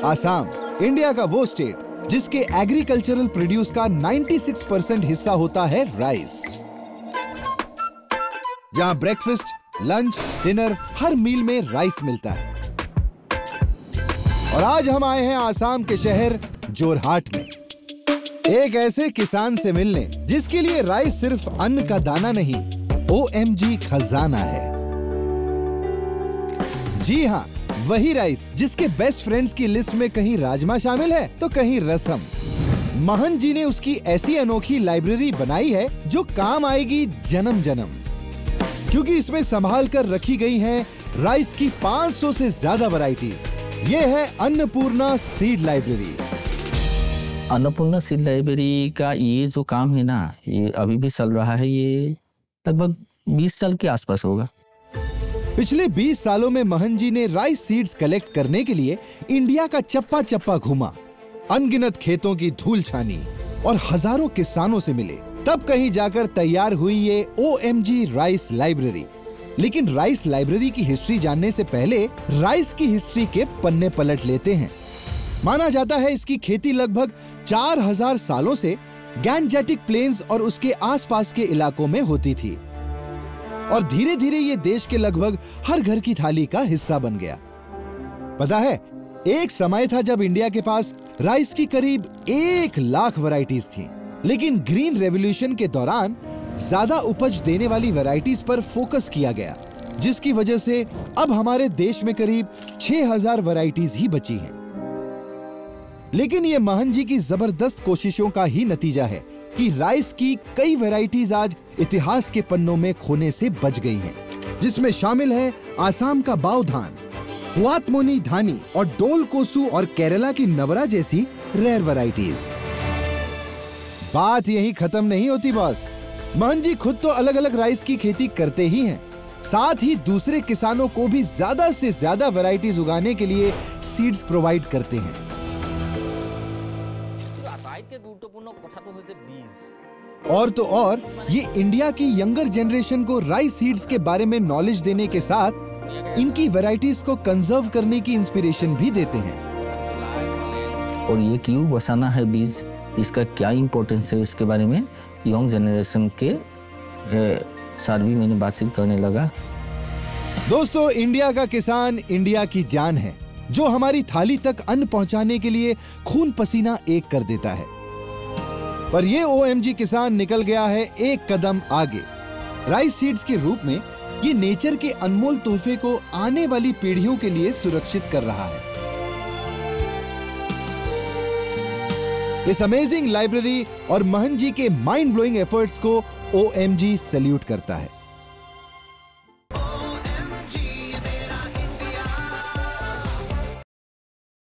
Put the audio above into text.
Assam, India का वो state जिसके एग्रीकल्चरल प्रोड्यूस का 96% हिस्सा होता है राइस। जहां ब्रेकफास्ट, लंच, डिनर हर मील में राइस मिलता है। और आज हम आए हैं आसाम के शहर जोरहाट में, एक ऐसे किसान से मिलने जिसके लिए राइस सिर्फ अन्न का दाना नहीं, OMG खजाना है। जी हाँ, वही राइस जिसके बेस्ट फ्रेंड्स की लिस्ट में कहीं राजमा शामिल है तो कहीं रसम। महन जी ने उसकी ऐसी अनोखी लाइब्रेरी बनाई है जो काम आएगी जन्म जन्म, क्योंकि इसमें संभाल कर रखी गई हैं राइस की 500 से ज्यादा वैरायटीज। ये है Annapurna seed library. Annapurna seed library का ये जो काम है ना, ये अभी भी चल रहा है। ये लगभग 20 साल के आसपास होगा। पिछले 20 सालों में महन जी ने राइस सीड्स कलेक्ट करने के लिए इंडिया का चप्पा चप्पा घूमा, अनगिनत खेतों की धूल छानी और हजारों किसानों से मिले, तब कहीं जाकर तैयार हुई ये OMG राइस लाइब्रेरी। लेकिन राइस लाइब्रेरी की हिस्ट्री जानने से पहले राइस की हिस्ट्री के पन्ने पलट लेते हैं। माना जाता है इसकी खेती लगभग 4000 सालों से गैंजेटिक प्लेन्स और उसके आसपास के इलाकों में होती थी और धीरे धीरे ये देश के लगभग हर घर की थाली का हिस्सा बन गया। पता है, एक समय था जब इंडिया के पास राइस की करीब 1 लाख वैरायटीज थी, लेकिन ग्रीन रेवोल्यूशन के दौरान ज्यादा उपज देने वाली वैरायटीज पर फोकस किया गया, जिसकी वजह से अब हमारे देश में करीब 6000 वैरायटीज ही बची हैं। लेकिन ये महन जी की जबरदस्त कोशिशों का ही नतीजा है कि राइस की कई वैरायटीज आज इतिहास के पन्नों में खोने से बच गई हैं, जिसमें शामिल है आसाम का बाओ धान, हुआतमोनी धानी और डोल कोसू और केरला की नवरा जैसी रेयर वैरायटीज। बात यहीं खत्म नहीं होती बॉस। महन जी खुद तो अलग अलग राइस की खेती करते ही हैं, साथ ही दूसरे किसानों को भी ज्यादा से ज्यादा वैरायटीज उगाने के लिए सीड्स प्रोवाइड करते हैं। और तो और ये इंडिया की यंगर जनरेशन को राइस सीड्स के बारे में नॉलेज देने के साथ इनकी वैरायटीज को कंजर्व करने की इंस्पिरेशन भी देते हैं। और ये क्यों बसाना है बीज, इसका क्या इंपॉर्टेंस है, इसके बारे में यंग जनरेशन के साथ भी मैंने बातचीत करने लगा। दोस्तों, इंडिया का किसान इंडिया की जान है, जो हमारी थाली तक अन्न पहुंचाने के लिए खून पसीना एक कर देता है। पर ये OMG किसान निकल गया है एक कदम आगे। राइस सीड्स के रूप में ये नेचर के अनमोल तोहफे को आने वाली पीढ़ियों के लिए सुरक्षित कर रहा है। इस अमेजिंग लाइब्रेरी और महन जी के माइंड ब्लोइंग एफर्ट्स को OMG सैल्यूट करता है।